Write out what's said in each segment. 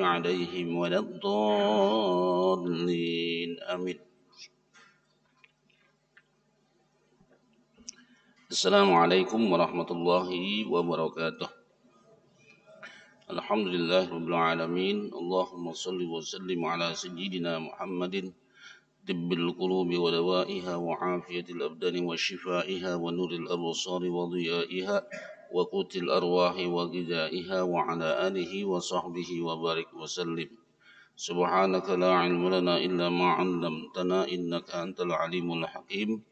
عليهم ولا الضالين آمين. Assalamualaikum warahmatullahi wabarakatuh. Alhamdulillah rabbil alamin. Allahumma salli wa sallim ala sayyidina Muhammadin tibbil qulubi wa dawaiha wa afiyatil abdani wa shifaiha wa nuril absari wa dhiyaiha wa qutil arwahi wa ghidaiha wa ala alihi wa sahbihi wa barik wa sallim. Subhanaka la ilma lana illa ma 'allamtana innaka antal alimul hakim.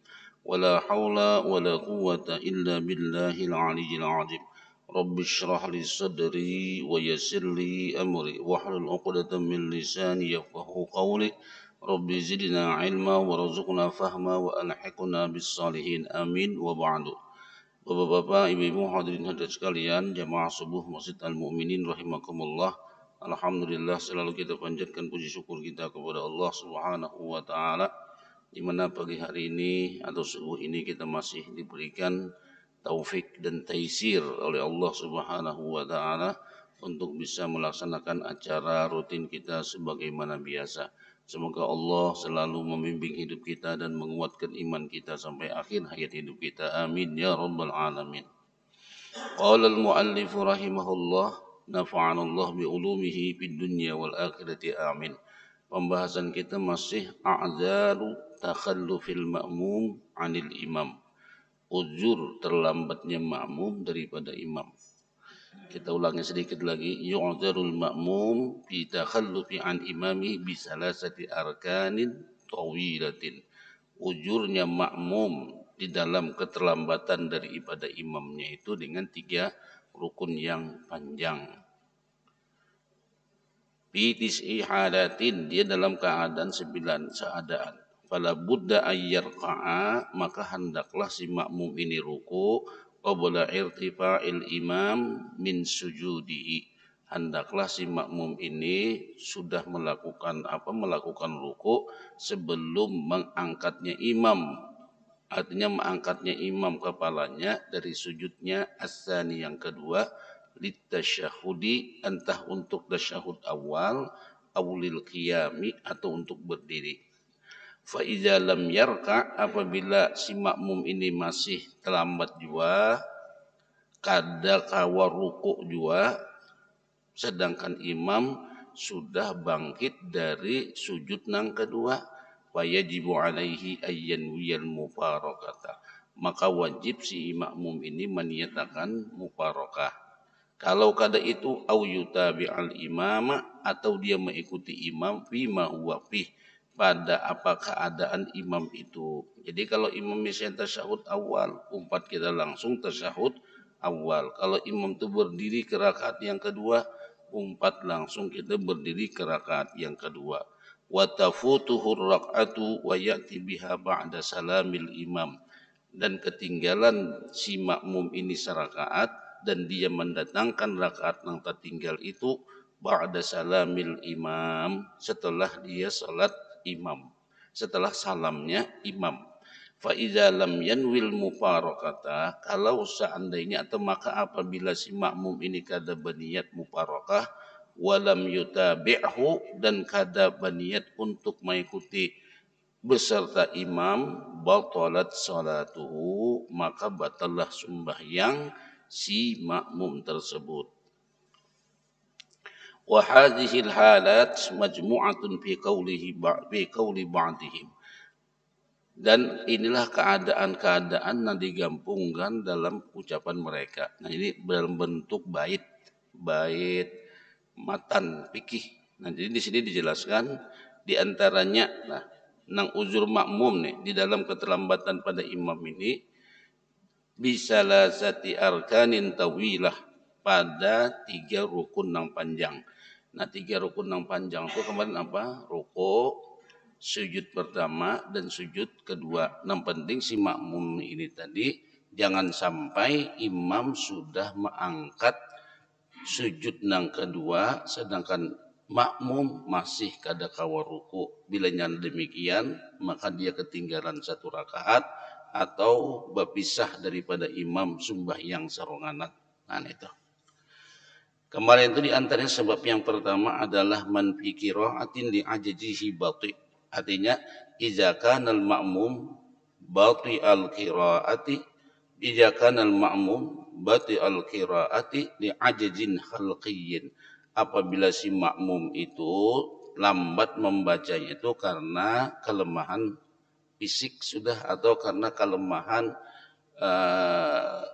ولا حول ولا قوة إلا بالله العلي العظيم. رب اشرح لي صدري ويسر لي أمري واحلل عقدة من لساني يفقهوا قولي. رب زدنا علما وارزقنا فهما وألحقنا بالصالحين آمين وبعد. Bapak-bapak, ibu-ibu, hadirin hadirat sekalian, jamaah subuh Masjid Al-Mu'minin rahimakumullah. Alhamdulillah, selalu kita panjatkan puji syukur kita kepada Allah Subhanahu wa taala, di mana pagi hari ini atau subuh ini kita masih diberikan taufik dan taisir oleh Allah Subhanahu wa taala untuk bisa melaksanakan acara rutin kita sebagaimana biasa. Semoga Allah selalu membimbing hidup kita dan menguatkan iman kita sampai akhir hayat hidup kita. Amin ya rabbal alamin. Qala al-muallif rahimahullah, nafa'ana Allah bi ulumihi fid dunya wal akhirati amin. Pembahasan kita masih a'dzaru takhallufil ma'mum 'anil imam. Uzur terlambatnya makmum daripada imam. Kita ulangi sedikit lagi. Yu'dzarul ma'mum fi takhallufi 'an imami bi salasati arkanin tawilatin. Ujurnya makmum di dalam keterlambatan daripada imamnya itu dengan 3 rukun yang panjang. Bitis ihadatin, dia dalam keadaan 9 keadaan. Fala budda ayyarqa'a, maka hendaklah si makmum ini ruku qabla irtifa'il imam min sujudi. Hendaklah si makmum ini sudah melakukan ruku sebelum mengangkatnya imam. Artinya mengangkatnya imam kepalanya dari sujudnya as-tsani yang kedua, litasyahudi, entah untuk tasyahud awal, awlil qiyami, atau untuk berdiri. Fa iza lam yarka, apabila si makmum ini masih terlambat juga, kada kawa ruku juga, sedangkan imam sudah bangkit dari sujud nang kedua, wa yajibu alaihi ayyan wiyal mufarakata, maka wajib si makmum ini meniatakan mufarakah. Kalau kada itu au yutabi'al imama, atau dia mengikuti imam fima huwa fih, pada apa keadaan imam itu. Jadi kalau imam misalnya tasyahud awal, umpat kita langsung tasyahud awal. Kalau imam itu berdiri ke rakaat yang kedua, umpat langsung kita berdiri ke rakaat yang kedua. Wa tafutuhu rak'atu wa ya'ti biha ba'da salamil imam, dan ketinggalan si makmum ini serakaat dan dia mendatangkan rakaat yang tertinggal itu ba'da salamil imam, setelah dia salat imam, setelah salamnya imam. Fa iza lam yanwil mufarakata, kalau seandainya atau maka apabila si makmum ini kada berniat mufarakah, walam yutabi'hu, dan kada berniat untuk mengikuti beserta imam, batalat salatuhu, maka batallah sembahyang si makmum tersebut. Wa hadhil halat majmu'atun fi qawli ba'dihim, dan inilah keadaan-keadaan yang digabungkan dalam ucapan mereka. Nah, ini dalam bentuk bait matan fikih. Nah, jadi di sini dijelaskan di antaranya, nah, nang uzur makmum nih di dalam keterlambatan pada imam ini bisalasati arkanin tawilah, pada 3 rukun nang panjang. Nah, 3 rukun nang panjang itu kemarin apa? Ruku, sujud pertama, dan sujud kedua. Yang penting si makmum ini tadi jangan sampai imam sudah mengangkat sujud nang kedua sedangkan makmum masih kada kawa ruku. Bila nyana demikian, maka dia ketinggalan 1 rakaat atau berpisah daripada imam sembahyang saronganat. Nah, itu. Kemarin itu diantaranya sebab yang pertama adalah man fi qira'atin li ajzihi bati. Artinya idza kana al ma'mum bati al qira'ati idza kana al ma'mum bati al qira'ati li ajzin khalqiyyin. Apabila si makmum itu lambat membacanya itu karena kelemahan fisik sudah atau karena kelemahan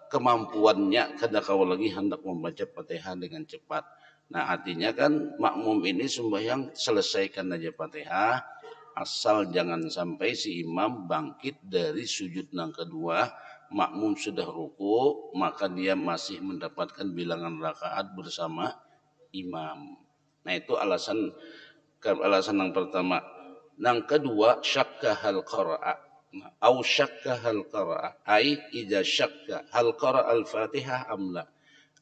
kemampuannya kada kau lagi hendak membaca Fatihah dengan cepat. Nah, artinya kan makmum ini sembahyang selesaikan aja Fatihah, asal jangan sampai si imam bangkit dari sujud yang kedua, makmum sudah ruku, maka dia masih mendapatkan bilangan rakaat bersama imam. Nah, itu alasan yang pertama. Yang kedua, syakka hal qara'a. Au syakka hal qara'a. Ai idza syakka hal qara'a al-Fatihah amla.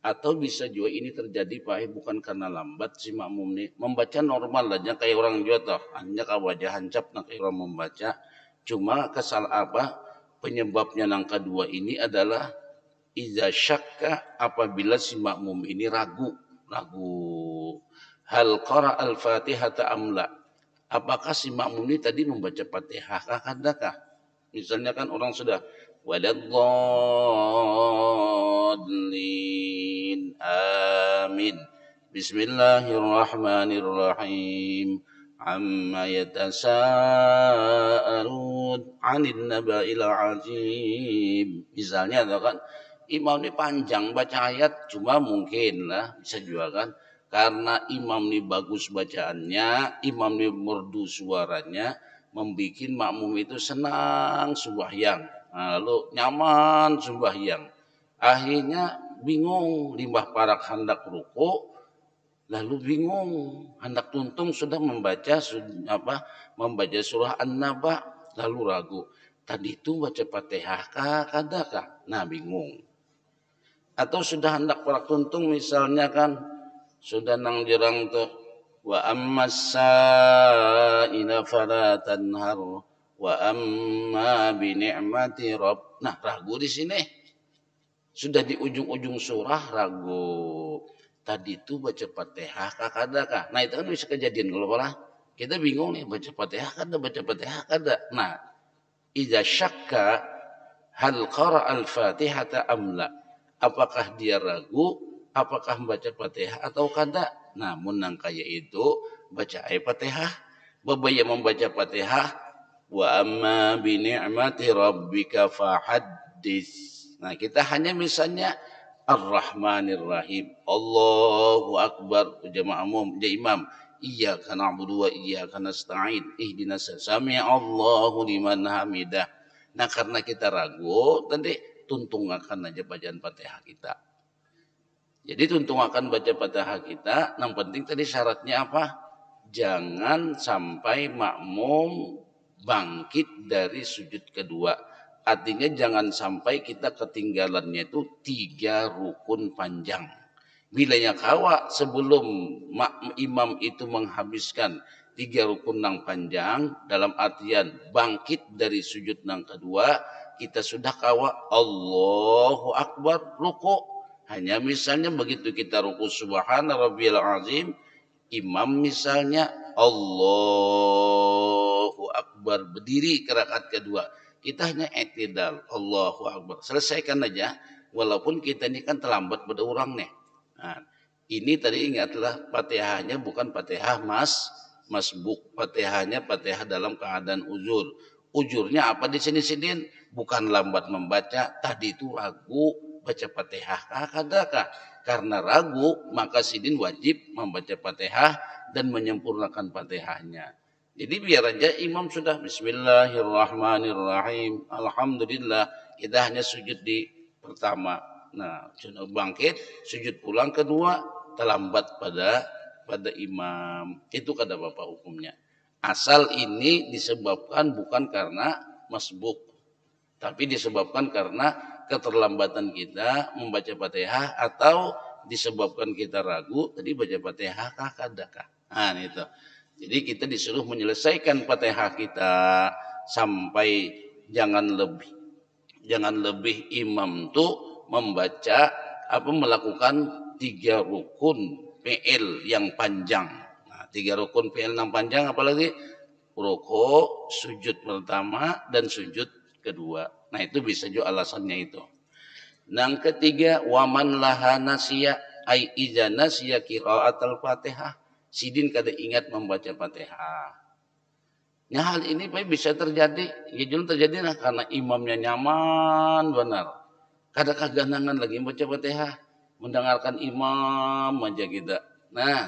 Atau bisa juga ini terjadi Pak, bukan karena lambat si makmum ini membaca normal aja kayak orang juga toh. Hanya ka wajah hancap nak orang membaca. Cuma kesal apa? Penyebabnya yang kedua ini adalah idza syakka apabila si makmum ini ragu. Hal qara'a al-Fatihah amla. Apakah si makmum ini tadi membaca Fatihah kah? Misalnya kan orang sudah waladdallin amin. Bismillahirrahmanirrahim. Amma yatasaalun 'anil naba'il 'azim. Misalnya kan imam ini panjang baca ayat cuma mungkin lah bisa juga kan karena imam ini bagus bacaannya, imam ini merdu suaranya, membuat makmum itu senang sembahyang, lalu nyaman sembahyang. Akhirnya bingung limbah parak hendak ruku, lalu bingung hendak tuntung sudah membaca surah An-Naba, lalu ragu. Tadi itu baca Fatihah kah? Nah bingung. Atau sudah hendak parak tuntung misalnya kan sudah nang jirang tuh wa ammas-sa'ila fala tanhar wa amma bi ni'mati rabb. Nah, ragu di sini. Sudah di ujung-ujung surah ragu. Tadi itu baca Fatihah kah? Nah, itu kan bisa kejadian kalau malah kita bingung nih baca Fatihah kada. Nah, idza syakka hal qara al-Fatihata amla. Apakah dia ragu apakah membaca Fatihah atau kada? Namun nang kaya itu baca ayat Fatihah, babaya membaca Fatihah wa amma bi ni'mati rabbika fahaddits. Nah, kita hanya misalnya Ar-Rahmanir Rahim. Allahu Akbar jamaah umum, imam. Iyyaka na'budu wa iyyaka nasta'in. Ihdinas sami'a Allahu liman hamidah. Nah, karena kita ragu, tadi tuntungakan aja bacaan Fatihah kita. Jadi tuntung akan baca Fatihah kita, yang penting tadi syaratnya apa? Jangan sampai makmum bangkit dari sujud kedua. Artinya jangan sampai kita ketinggalannya itu 3 rukun panjang. Bilanya kawa sebelum imam itu menghabiskan 3 rukun yang panjang, dalam artian bangkit dari sujud yang kedua, kita sudah kawa Allahu Akbar ruku. Hanya misalnya begitu kita ruku subhana rabbiyal azim, imam misalnya Allahu Akbar berdiri ke rakaat kedua. Kita hanya i'tidal Allahu Akbar. Selesaikan aja walaupun kita ini kan terlambat pada orang nih. Nah, ini tadi ingatlah Fatihahnya bukan Fatihah masbuk. Fatihahnya Fatihah dalam keadaan uzur. Ujurnya apa di sini? Bukan lambat membaca, tadi itu ragu baca Fatihah kah? Karena ragu maka sidin wajib membaca Fatihah dan menyempurnakan Fatihahnya. Jadi biar aja imam sudah Bismillahirrahmanirrahim, Alhamdulillah, kita hanya sujud di pertama. Nah, sudah bangkit, sujud pulang kedua, terlambat pada imam. Itu kata Bapak hukumnya. Asal ini disebabkan bukan karena masbuk, tapi disebabkan karena keterlambatan kita membaca Fatihah atau disebabkan kita ragu tadi baca Fatihah kah? Nah, itu. Jadi kita disuruh menyelesaikan Fatihah kita sampai jangan lebih imam tuh membaca melakukan 3 rukun fi'il yang panjang. Nah, 3 rukun fi'il yang panjang apalagi ruku, sujud pertama dan sujud kedua. Nah, itu bisa juga alasannya itu. Yang ketiga, waman laha nasiya ai iza nasiya qiraatul Fatihah. Sidin kada ingat membaca Fatihah. Nah, hal ini bisa terjadi. Ya juga terjadi nah, karena imamnya nyaman benar. Kada kaganangan lagi membaca Fatihah. Mendengarkan imam aja kita. Nah,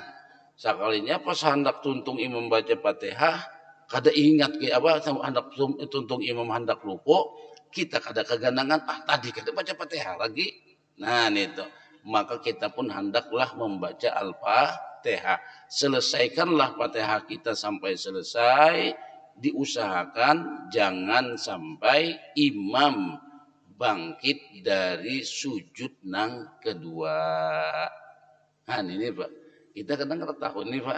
sekalinya pas hendak tuntung imam baca Fatihah, kada ingat ke apa hendak tuntung imam hendak ruku, kita kada keganangan tadi kada baca Fatihah lagi. Nah, itu. Maka kita pun hendaklah membaca Al-Fatihah. Selesaikanlah Fatihah kita sampai selesai, diusahakan jangan sampai imam bangkit dari sujud nang kedua. Nah, ini Pak. Kita kadang tahu ini Pak.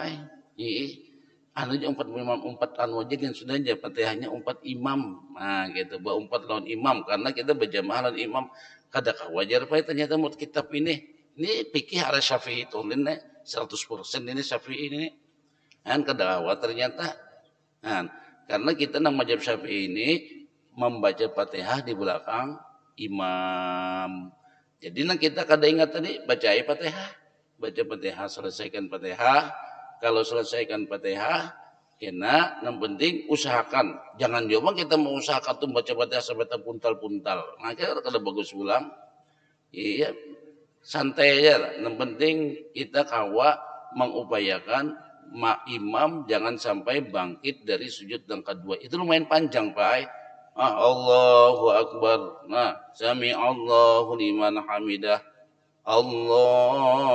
Anu aja 4 imam 4 anu aja kan sudah aja Fatihahnya 4 imam. Nah, gitu. 4 lawan imam karena kita berjamaah lawan imam. Kada wajar Pak ternyata menurut kitab ini fikih ala Syafi'i itu ini 100% ini Syafi'i ini. Kan kada ternyata. Nah, karena kita nang mazhab Syafi'i ini membaca Fatihah di belakang imam. Jadi nang kita kada ingat tadi baca Fatihah, baca Fatihah, selesaikan Fatihah. Kalau selesaikan Fatihah, kena yang penting usahakan. Jangan coba kita mau usahakan tuh baca Fatihah sampai terpuntal-puntal. Nah, kita kada bagus ulang. Iya, santai aja. Yang penting kita kawa mengupayakan imam jangan sampai bangkit dari sujud yang kedua. Itu lumayan panjang, Pak. Allahu Akbar. Nah, sami Allahu liman hamidah. Allahu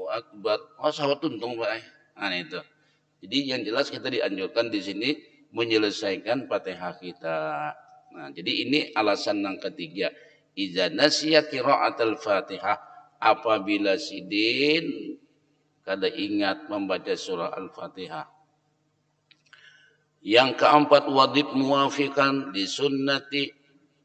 Akbar. Sahabat tuntung Pak. Nah, itu. Jadi yang jelas kita dianjurkan di sini menyelesaikan Fatihah kita. Nah, jadi ini alasan yang ketiga. Iza nasiya qiraatul Fatihah, apabila sidin kada ingat membaca surah Al-Fatihah. Yang keempat, wajib muwafiqan di sunnati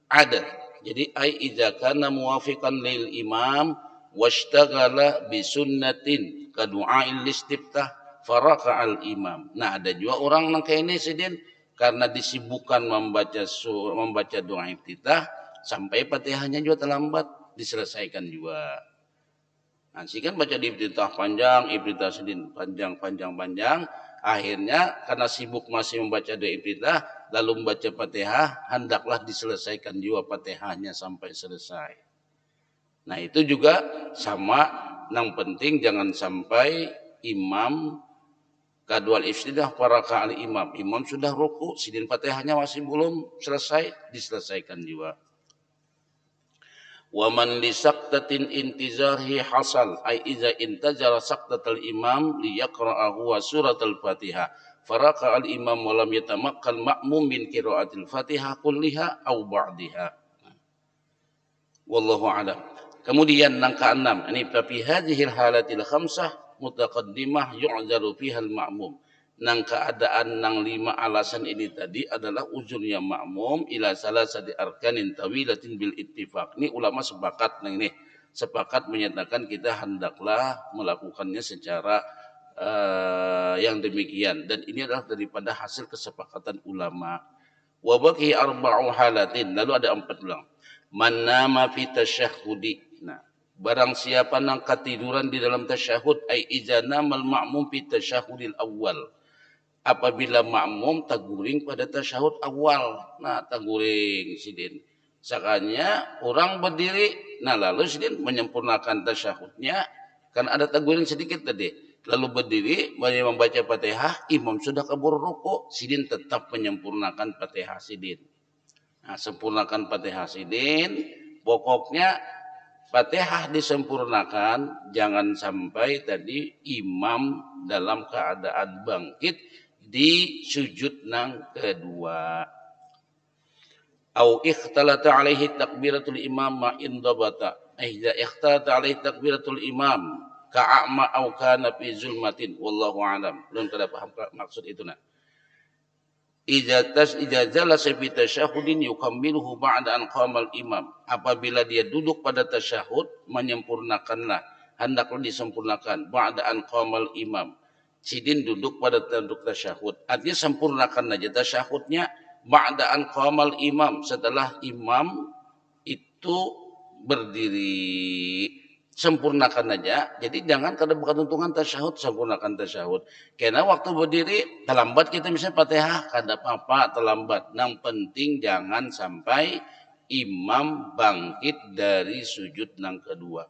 ada. Jadi ai idza kana muwafiqan lil imam washtaghala bi sunnatin ka du'ail istiftah faraka al imam. Nah, ada juga orang nang kayak ini sidin karena disibukkan membaca doa iftitah sampai Fatihahnya juga terlambat diselesaikan juga. Nah, sih kan baca di iftitah panjang, iftitah sidin panjang. Akhirnya karena sibuk masih membaca doa iftitah, lalu membaca Fatihah, hendaklah diselesaikan juga Fatihahnya sampai selesai. Nah, itu juga sama, yang penting jangan sampai imam kadwal iftitah para kali imam sudah ruku, sidin Fatihahnya masih belum selesai, diselesaikan juga. Wa man li saqtatin intizarhi hasal ai iza intazara saqtatal imam liyaqra'ahu wa suratul Fatihah faraka al imam wa lam yatamakkal ma'mum min qiraatil Fatihah kulliha au ba'diha. Wallahu a'lam. Kemudian yang keenam, ini fi hadhil halatil khamsah mutaqaddimah yu'zaru fiha al ma'mum. Nang keadaan nang 5 alasan ini tadi adalah uzurnya makmum ila salasati arkanin tawilatin bil ittifaq. Ini ulama sepakat menyatakan kita hendaklah melakukannya secara yang demikian, dan ini adalah daripada hasil kesepakatan ulama. Wa baqi arba'u halatin, lalu ada 4 ulang. Man nama fi tasyahhudi. Nah, barang siapa nang ketiduran di dalam tasyahud ai iza namal ma'mum fi tasyahudil awal. Apabila makmum taguring pada tasyahud awal. Nah, taguring sidin. Sakanya orang berdiri, nah lalu sidin menyempurnakan tasyahudnya, kan ada taguring sedikit tadi. Lalu berdiri, membaca Fatihah, imam sudah kabur ruku, sidin tetap menyempurnakan Fatihah sidin. Nah, sempurnakan Fatihah sidin, pokoknya Fatihah disempurnakan, jangan sampai tadi imam dalam keadaan bangkit di sujud nang kedua. Au ikhtalata alaihi takbiratul imam ma indabata. Idza ikhtalata alaihi takbiratul imam ka'ama au kana fi zulmatin wallahu alam. Belum kada paham maksud itu nah. Idza jalasa fi tasyahudin yukammiluhu ba'da an qamal imam. Apabila dia duduk pada tasyahud, menyempurnakanlah, hendaklah disempurnakan ba'da an qamal imam. Sidin duduk pada tanduk tasyahud. Artinya sempurnakan aja tasyahudnya ba'da an qamal imam, setelah imam itu berdiri. Sempurnakan aja. Jadi jangan kada ketuntungan tasyahud, sempurnakan tasyahud. Karena waktu berdiri terlambat kita misalnya Fatihah, kada apa-apa terlambat. Yang penting jangan sampai imam bangkit dari sujud yang kedua.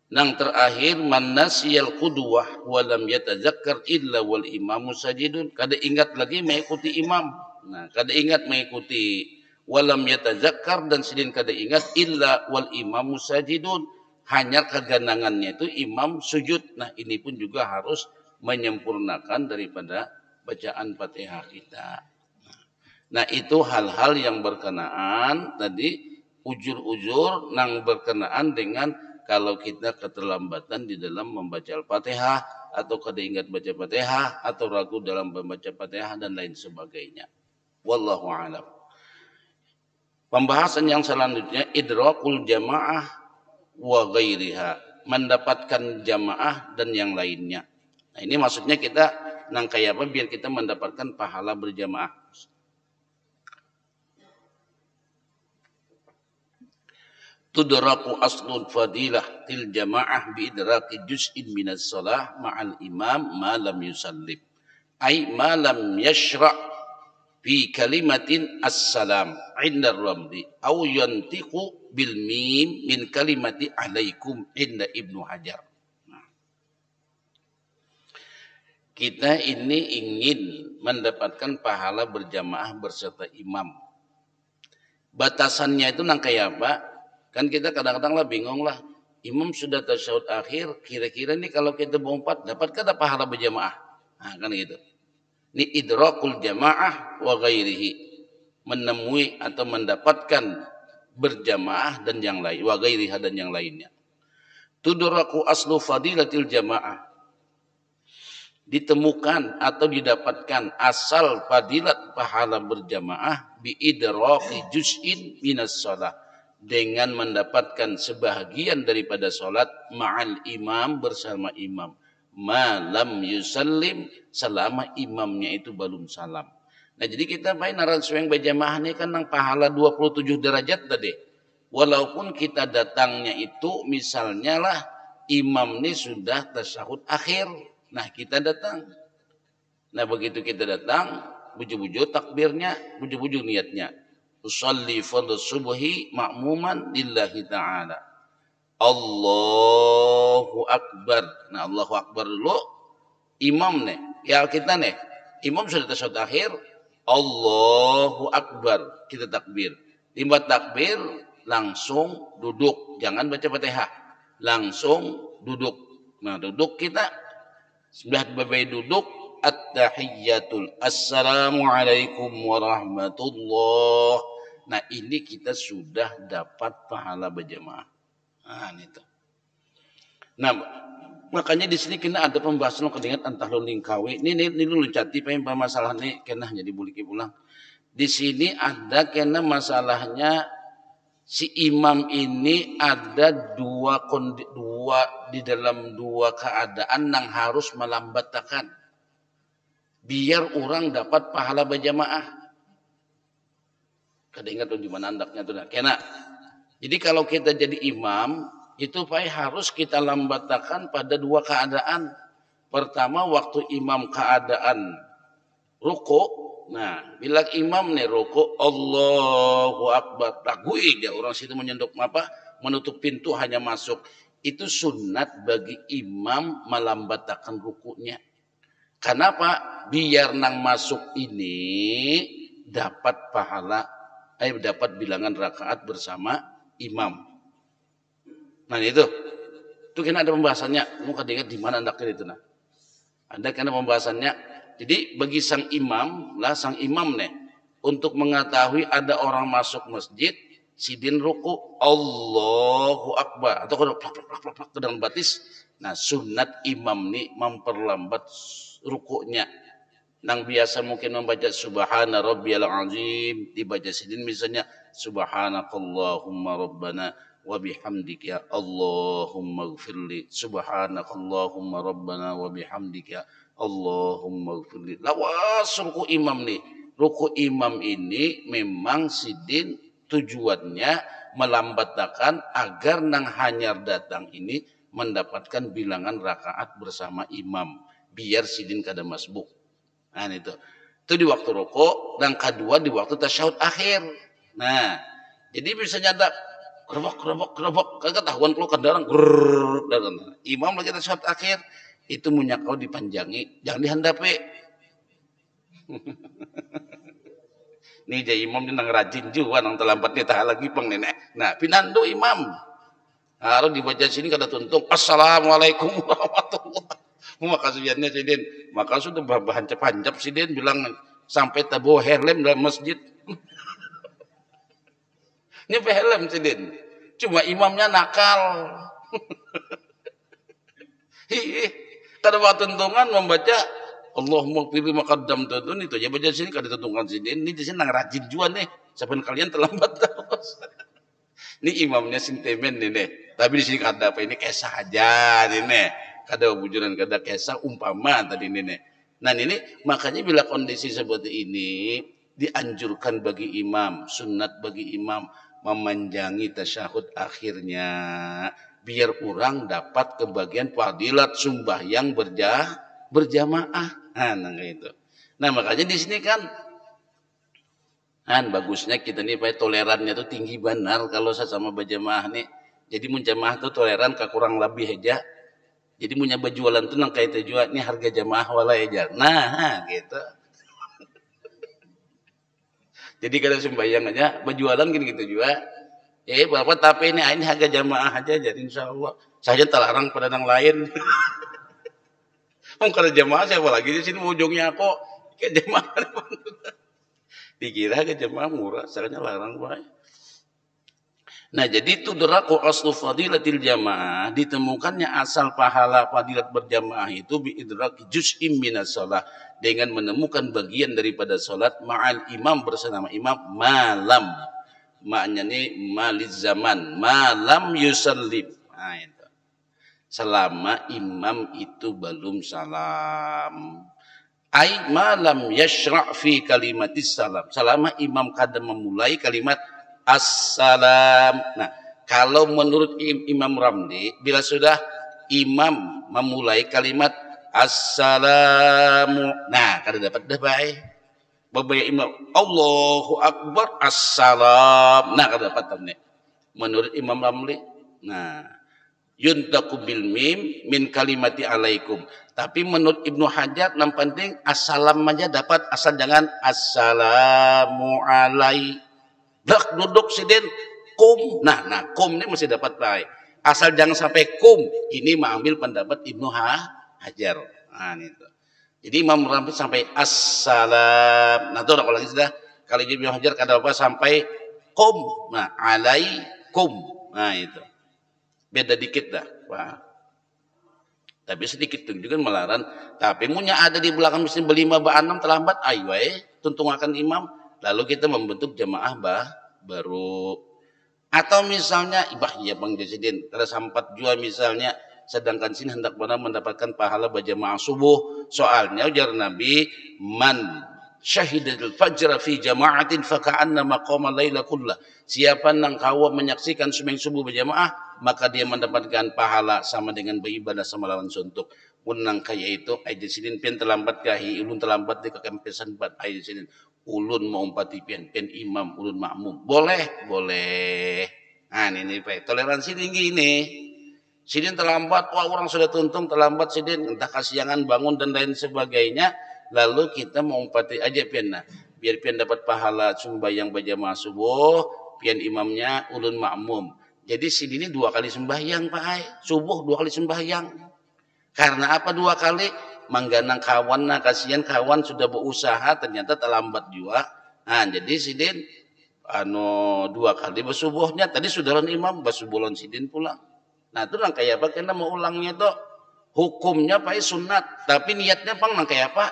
Yang terakhir, man nasiyal qudwah wa lam yatazakkar illa wal imamu sajidun. Kada ingat lagi mengikuti imam. Nah, kada ingat mengikuti walam yatazakkar, dan sidin kada ingat illa wal imamu sajidun, hanya keganangannya itu imam sujud. Nah, ini pun juga harus menyempurnakan daripada bacaan Fatihah kita. Nah, itu hal-hal yang berkenaan tadi, ujur-ujur yang berkenaan dengan kalau kita keterlambatan di dalam membaca Al-Fatihah, atau kada ingat baca Fatihah, atau ragu dalam membaca Fatihah dan lain sebagainya. Wallahu a'lam. Pembahasan yang selanjutnya, idrakul jamaah wa ghairiha, mendapatkan jamaah dan yang lainnya. Nah, ini maksudnya kita nang kayak apa biar kita mendapatkan pahala berjamaah. Tudraku aslul fadilah til jamaah bi idraki juz'in minas shalah ma'al imam ma lam yusallim, ay ma lam yashra' fi kalimatin assalam inda ramdi au yantiqu bil mim min kalimati alaikum inda Ibnu Hajar. Nah, kita ini ingin mendapatkan pahala berjamaah berserta imam. Batasannya itu nang kayak apa? Kan kita kadang-kadang lah bingung lah. Imam sudah tasyahud akhir, kira-kira nih kalau kita berempat dapat kada pahala berjamaah? Nah, kan gitu. Ini idrakul jamaah wa ghairihi, menemui atau mendapatkan berjamaah dan yang lain, wa ghairiha dan yang lainnya. Tudraku aslu fadilatil jamaah, ditemukan atau didapatkan asal fadilat pahala berjamaah bi idraki juz'in minas shalah, dengan mendapatkan sebahagian daripada salat ma'al imam, bersama imam, malam yusallim, selama imamnya itu belum salam. Nah, jadi kita main naran sueng berjamaah ini kan nang pahala 27 derajat tadi. Walaupun kita datangnya itu misalnya lah imam ini sudah tasyahud akhir. Nah, kita datang. Nah, begitu kita datang, buju-buju takbirnya, buju-buju niatnya. Usalli fardhu subhi ma'muman lillahi ta'ala. Allahu Akbar. Nah, Allahu Akbar dulu. Imam nih, ya kita nih. Imam sudah tasyahud akhir. Allahu Akbar. Kita takbir. Timba takbir, langsung duduk. Jangan baca Fatihah. Langsung duduk. Nah, duduk kita. Sudah babai duduk. At-tahiyyatul. Assalamualaikum warahmatullah. Nah, ini kita sudah dapat pahala berjamaah. Nah, itu. Nah, makanya di sini kena ada pembahasan kedingat antah lunding kawe. Ini dulu cati pengen masalah ini kena jadi buliki pulang. Di sini ada kena masalahnya si imam ini ada dua di dalam dua keadaan yang harus melambatkan biar orang dapat pahala berjamaah. Kedingat di mana andaknya tuh kena. Jadi kalau kita jadi imam, itu harus kita lambatkan pada dua keadaan. Pertama, waktu imam keadaan ruku. Nah, bila imam nih ruku, Allahu Akbar. Takui dia orang situ menyendok apa? Menutup pintu hanya masuk. Itu sunat bagi imam melambatkan rukunya. Kenapa? Biar nang masuk ini dapat pahala, dapat bilangan rakaat bersama imam. Nah, itu kena ada pembahasannya. Mau kadang di mana anda itu nah. Ada kena pembahasannya. Jadi bagi sang imam nih untuk mengetahui ada orang masuk masjid, sidin ruku Allahu Akbar atau plak ke dalam batis. Nah, sunat imam nih memperlambat rukunya. Nang biasa mungkin membaca subhana rabbiyal azim, dibaca sidin misalnya subhanakallahumma rabbana wa bihamdika Allahumma ighfirli, subhanakallahumma rabbana wa bihamdika Allahumma ighfirli. Lawas ruku imam nih. Ruku imam ini memang sidin tujuannya melambatkan agar nang hanyar datang ini mendapatkan bilangan rakaat bersama imam, biar sidin kada masbuk. Nah itu di waktu rukuk, dan kedua di waktu tasyahud akhir. Nah, jadi misalnya ada kerobok, kagak tahuan kalau kendaraan, imam lagi tasyahud akhir, itu munyakau dipanjangi, jangan dihandapi. Nih jadi imam ini nang rajin juga, nang terlambat nih tah lagi peng nenek. Nah, pinando imam. Harus dibaca sini kada tuntung. Assalamualaikum warahmatullahi. Makasihnya sidin, maka sudah bahan cepancap sidin bilang sampai tabu helm dalam masjid. Ini helm sidin, cuma imamnya nakal. Kada bawa tuntungan membaca Allahumma pilih makadam tuntun itu aja baca sini kada tuntungan sidin. Ini di sini nang rajin juga nih. Sampai kalian terlambat terus. Ini imamnya sintemen nih, tapi di sini kada apa ini kesah aja nih. Kada bujuran kada kesah umpama tadi ini. Nah ini makanya bila kondisi seperti ini dianjurkan bagi imam, sunat bagi imam memanjangi tasyahud akhirnya biar orang dapat kebagian fadilat sembahyang berjamaah. Nah itu. Nah makanya di sini kan bagusnya kita nih pak tolerannya tuh tinggi benar kalau sesama berjamaah nih. Jadi menjamaah tuh toleran ke kurang lebih aja. Jadi punya berjualan tuh nang kayak jual ini harga jamaah wala aja. Nah, gitu. Jadi kalau sembahyang aja berjualan gini gitu juga. Bapak tapi ini harga jamaah aja jadi insya Allah. Saya terlarang pada nang lain. Kalau jamaah siapa lagi di sini ujungnya kok kayak jamaah. Dikira ke jamaah murah, sebenarnya larang baik. Nah jadi itu deraku aslu fadilatil jamaah, ditemukannya asal pahala fadilat berjamaah itu biidraki juz'im minas shalah, dengan menemukan bagian daripada salat ma'al imam bersama imam malam, maknanya ini maliz zaman malam yusallim. Nah itu selama imam itu belum salam, ai malam yashra' fi kalimatis salam, selama imam kada memulai kalimat assalam. Nah, kalau menurut Imam Ramli, bila sudah imam memulai kalimat assalamu, nah kada dapat dah baik. Babaya imam Allahu Akbar assalam, nah kada dapat nih. Menurut Imam Ramli, nah yuntaku bil mim min kalimati alaikum. Tapi menurut Ibnu Hajar yang penting assalam aja dapat, asal jangan assalamu alaikum. Dak duduk sidin kum. Nah kum ini masih dapat baik. Asal jangan sampai kum. Ini mengambil pendapat Ibnu Hajar. Nah itu. Jadi Imam Rafi sampai assalam. Nah itu kalau lagi sudah kalau Ibnu Hajar kada apa sampai kum. Nah alaikum. Nah itu. Beda dikit dah. Wah. Tapi sedikit juga melarang. Tapi punya ada di belakang mesin berlima ba-6 terlambat. Ayo tuntung akan imam. Lalu kita membentuk jamaah baru. Atau misalnya iya Bang Jasidin, kada sampat jua misalnya, sedangkan sini hendak benar mendapatkan pahala berjamaah subuh. Soalnya ujar Nabi, man syahidul fajr fi jama'atin faka'anna maqama laila kullah. Siapa nang kawa menyaksikan sembahyang subuh berjamaah, maka dia mendapatkan pahala sama dengan beribadah semalaman suntuk. Unang kaya itu ai Jasidin pian terlambat kahi, ulun terlambat di kekempesan bat ai Jasidin. Ulun mau umpati pian imam, ulun makmum. Boleh. Nah ini Pak, toleransi tinggi ini. Sidin terlambat, wah orang sudah tuntung terlambat sidin, entah kasiangan bangun dan lain sebagainya. Lalu kita mau umpati aja pian, nah biar pian dapat pahala sembahyang berjamaah subuh, pian imamnya ulun makmum. Jadi sidin ini 2 kali sembahyang Pak ai, subuh 2 kali sembahyang. Karena apa 2 kali? Mangganang kawan, nah kasihan kawan sudah berusaha ternyata terlambat juga. Nah jadi sidin 2 kali bersubuhnya, tadi sudaran imam bersubuhan sidin pulang. Nah itu nang kayak apa, kena mau ulangnya tuh hukumnya pak sunat, tapi niatnya pang nang kayak apa?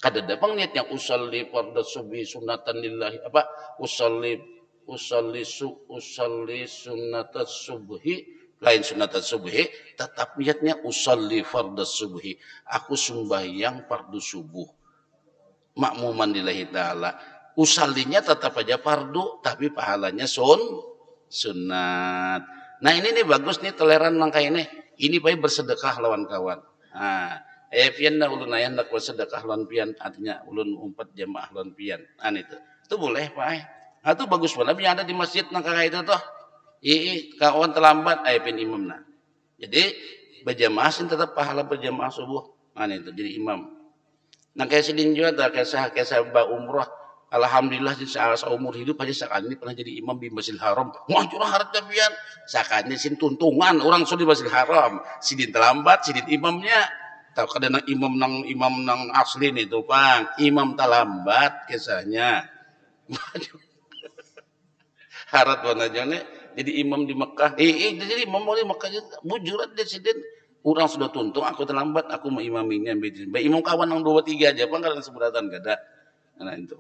Kadadapang niatnya usolli fardhu subhi sunatan lillahi apa usolli sunnatas subhi lain sunnatas subhi, tetap niatnya usolli fardhu subhi, aku sembahyang fardu subuh makmuman lillahi ta'ala. Usallinya tetap aja fardu tapi pahalanya sunat. Nah ini nih bagus nih toleran langkah ini baik bersedekah lawan kawan. Nah pian dah ulun ayah nak bersedekah lawan pian, artinya ulun umpat jamaah lawan pian. Itu boleh pak. Nah itu bagus banget. Yang ada di masjid langkah itu tuh. Kawan terlambat pian imam nah. Jadi berjamaah sih tetap pahala berjamaah subuh. Nah itu jadi imam. Nah kayak sidin juga kayak saya umrah. Alhamdulillah seumur hidup aja sekali ini pernah jadi imam di Masjidil Haram. Wah curah harta pian. Sakanya sin tuntungan orang sudah di Masjidil Haram. Sidin terlambat, sidin imamnya. Tahu kadang imam nang asli nih tuh Bang. Imam terlambat kisahnya. Harat mana aja nih. Jadi imam di Mekah. Jadi imam di Mekah bujuran deh sidin. Orang sudah tuntung, aku terlambat, aku mau imaminya. Imam kawan yang 2-3 aja, apa karena seberatan gak ada. Nah itu.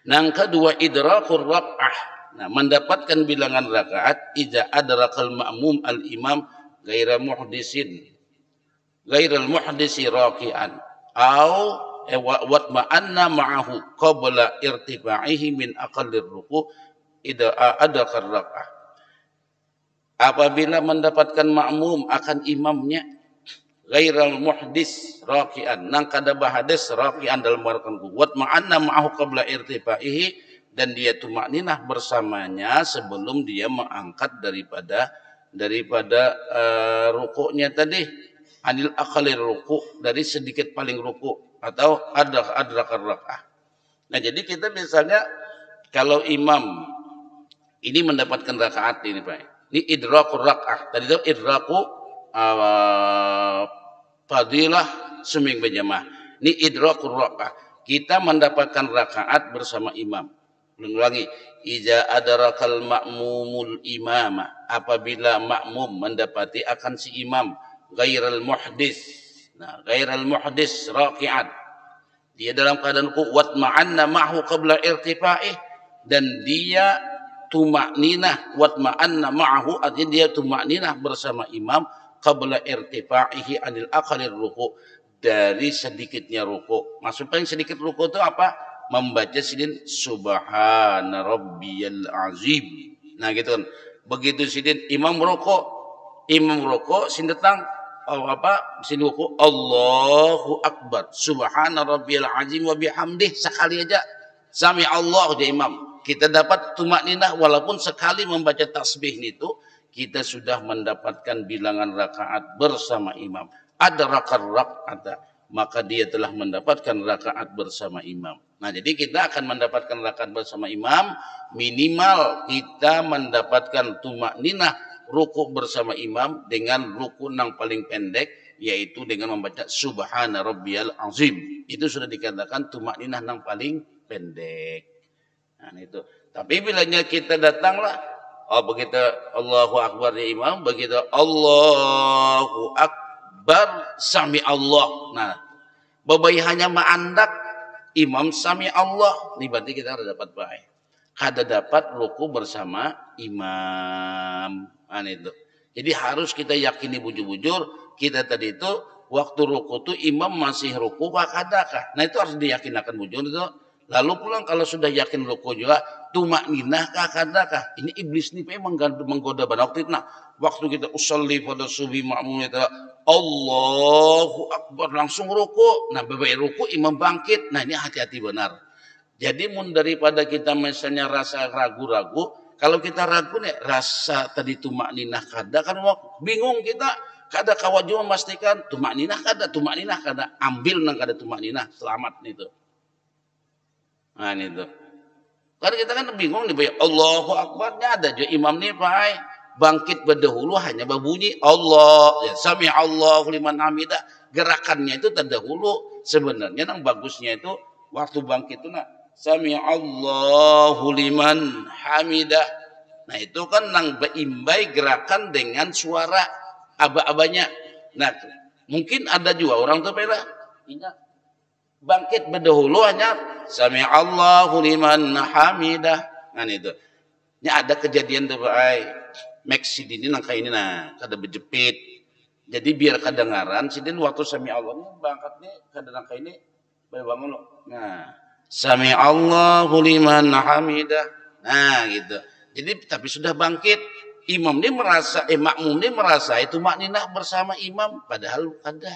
Yang kedua idrakur rak'ah. Nah, mendapatkan bilangan rakaat idza adrakal ma'mum al-imam ghaira muhdisin. Ghairal muhdisi raki'an au wat ma'anna ma'ahu qabla irtifa'ihi min aqallir ruku' idza adrakar rak'ah. Apabila mendapatkan makmum akan imamnya ghairal muhdis raki'an nang kada bahades raki'an dalam melakukan kuat ma'anna ma'ahu qabla irtifaihi dan dia tumakninah bersamanya sebelum dia mengangkat daripada rukuknya tadi anil aqalir ruku' dari sedikit paling ruku' atau adrakar rak'ah. Nah jadi kita misalnya kalau imam ini mendapatkan rakaat ini Pak. Ini idrakur rak'ah. Tadi itu idraku fadilah seming berjamaah. Ini idrakur rak'ah. Kita mendapatkan rakaat bersama imam. Ulangi. Iza adrakal ma'mumul imama. Apabila makmum mendapati akan si imam. Ghairal muhdis. Nah, ghairal muhdis raki'at. Dia dalam keadaan kuat ma'anna ma'hu qabla irtifa'ih. Dan dia tumakninah wat ma'anna ma'ahu artinya dia tumakninah bersama imam qabla irtifa'ihi anil aqalir ruku' dari sedikitnya ruku'. Maksud paling sedikit ruku' itu apa? Membaca sidin subhana rabbiyal azim. Nah gitu kan. Begitu sidin imam ruku' sin datang sin ruku' Allahu akbar subhana rabbiyal azim wa bihamdih sekali aja sami Allah dia imam. Kita dapat tumakninah walaupun sekali membaca tasbih itu kita sudah mendapatkan bilangan rakaat bersama imam. Ada rakaat maka dia telah mendapatkan rakaat bersama imam. Nah, jadi kita akan mendapatkan rakaat bersama imam minimal kita mendapatkan tumakninah rukuk bersama imam dengan rukuk yang paling pendek yaitu dengan membaca subhana rabbiyal azim. Itu sudah dikatakan tumakninah yang paling pendek. Nah, itu. Tapi bilanya kita datanglah, begitu Allahu Akbar ya imam, begitu Allahu Akbar sami Allah. Nah, babai hanya ma'andak imam sami Allah. Ini berarti kita harus dapat baik. Kada dapat ruku bersama imam. Nah, itu. Jadi harus kita yakini bujur-bujur kita tadi itu waktu ruku itu imam masih ruku kadakah. Nah, itu harus diyakinakan bujur itu. Lalu pulang kalau sudah yakin ruku juga tumakninah kadakah. Ini iblis nih menggoda pada waktu itu. Nah, waktu kita usolli pada subuh makmum itu Allahu Akbar langsung ruku. Nah, beberapa ruku imam bangkit. Nah, ini hati-hati benar. Jadi daripada kita misalnya rasa ragu-ragu, kalau kita ragu nih rasa tadi tumakninah kada kan bingung kita. Kada kawaju memastikan tumakninah kada ambil nang kada tumakninah selamat nih tuh. Nah itu. Karena kita kan bingung nih, Allahu Akbarnya ada juga imam nih Pak. Bangkit berdahulu hanya berbunyi Allah, ya, sami Allahu liman hamidah. Gerakannya itu terdahulu. Sebenarnya yang bagusnya itu waktu bangkit itu nah sami Allahu liman hamidah. Nah itu kan nang beimbai gerakan dengan suara aba-abanya. Nah mungkin ada juga orang tuh pernah ingat bangkit berdahulu hanya sami Allahu liman hamidah. Kan itu. Ini ada kejadian tuh ai Max sidin nang kayak ini nah kada berjepit. Jadi biar kedengaran sidin waktu sami Allah ini bangkatnya kada nang kayak ini bangun lo. Nah, sami Allahu liman hamidah. Nah, gitu. Jadi tapi sudah bangkit, imam ini merasa makmum ini merasa itu makninah bersama imam padahal kada.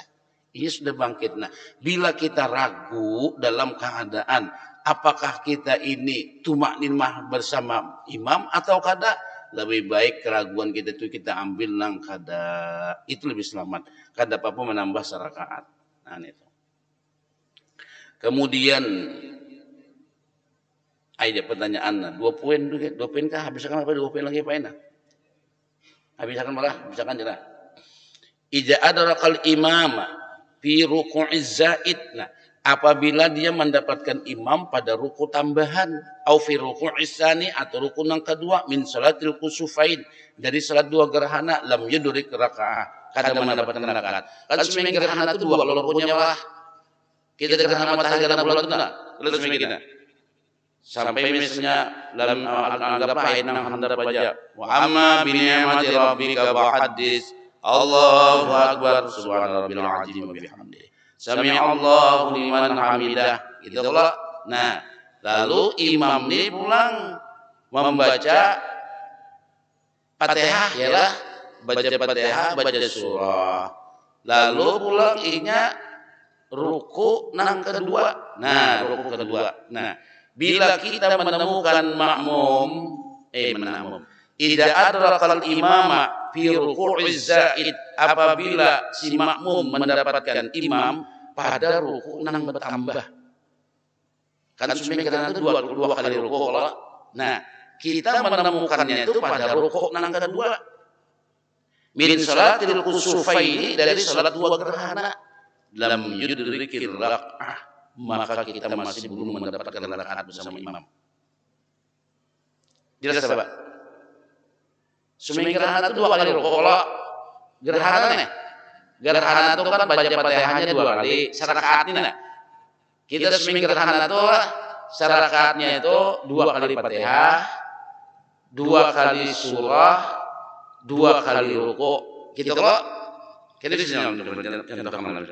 Ini sudah bangkit. Nah, bila kita ragu dalam keadaan apakah kita ini tumakninah bersama imam atau kada, lebih baik keraguan kita itu kita ambil nang kada. Itu lebih selamat. Kada apa-apa menambah serakaat. Nah, itu. Kemudian ada pertanyaan, 2 poin dulu, 2 poin kah? Habiskan apa 2 poin lagi apa enak? Habiskan malah, habiskan jelas. Ija adrakal imama fi ruku'iz zaid. Nah, apabila dia mendapatkan imam pada ruku tambahan au fi ruku'is tsani atau ruku yang kedua min salatil kusufain dari salat 2 gerhana lam yudrik rakaah kada mendapatkan rakaat. Kan seminggu gerhana itu 2 kalau rukunya lah. Kita gerhana matahari gerhana bulan itu nah. Terus seminggu kita. Sampai misalnya dalam anggap ain nang handap aja. Wa amma bi ni'mati rabbika fahaddits. Allahu akbar subhanarabbil azim wa bihamdihi. Sami Allahu liman hamidah. Gitu kalau. Nah, lalu imam ini pulang membaca Fatihah ialah baca Fatihah, baca surah. Lalu pulang inya ruku nang kedua. Nah, ruku kedua. Nah, bila kita menemukan makmum idza adrakal imama fi ruku'iz zaid, apabila si makmum mendapatkan imam pada ruku nang bertambah. Kan sebenarnya itu 2 kali ruku. Nah, kita menemukannya itu pada ruku nang kedua. Min salatil kusufaini dari salat 2 gerhana. Lam yudrikir rak'ah, maka kita masih belum mendapatkan rakaat bersama imam. Jelas Pak? Seminggu gerhana itu 2 kali ruku. Kalau gerhana nih, gerhana itu kan baca Fatihahnya 2 kali, sarakaatnya nah. Kita seminggu gerhana itu sarakaatnya itu 2 kali Fatihah, 2 kali surah, 2 kali ruku. Gitu kok. Kita di sini contoh kemana?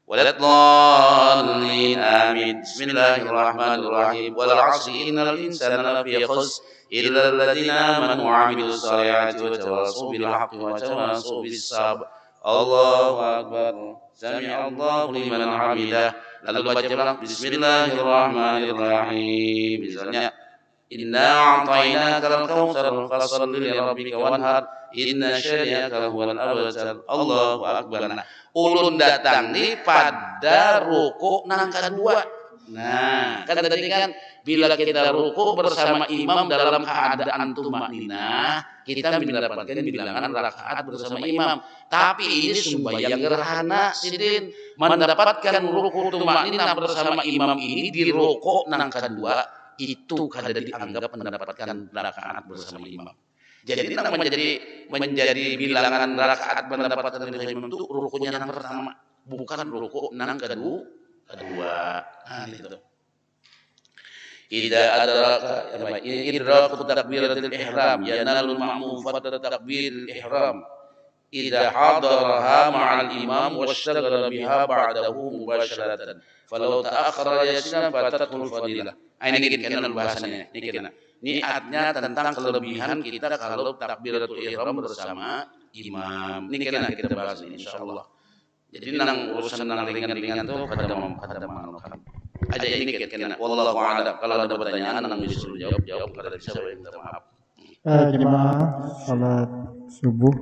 Waladhdallin amin. Bismillahirrahmanirrahim. Wal 'asri innal insana lafi khusr illa alladziina amanu wa 'amilus shalihati wa tawassaw bil haqqi wa tawassaw bis sabr. Allahu akbar. Sami'a Allahu liman hamidah. Lalu baca ulang Bismillahirrahmanirrahim. Misalnya inna a'tainakal kautsar fashalli li rabbika wanhar inna syani'aka huwal abtar. Allahu akbar. Nah, ulun datang nih pada ruku nang kedua. Nah, kan tadi kan bila kita ruku bersama imam dalam keadaan tumakninah, kita mendapatkan bilangan rakaat bersama imam. Tapi ini sembahyang gerhana sidin mendapatkan ruku tumakninah bersama imam ini di ruku nang kedua itu kada dianggap mendapatkan rakaat bersama imam. Jadi nang menjadi bilangan rakaat mendapatkan bersama imam itu rukunya nang pertama, bukan ruku nang kedua. Nah, itu. Idza adraka idraku takbiratul ihram yanalul ma'mum fat takbirul ihram idza hadaraha ma'al imam washtaghala biha ba'dahu mubasharatan falau ta'akhkhara yasiran fatatkhul fadilah. Ini kan bahasannya. Niatnya tentang kelebihan kita kalau takbiratul ihram bersama imam. Ini kan kita bahas insyaallah. Jadi nang urusan nang ringan-ringan tuh kada memanukan. Aja ini kan wallahu a'lam. Kalau ada pertanyaan nang disuruh jawab kada bisa minta maaf. Jemaah salat subuh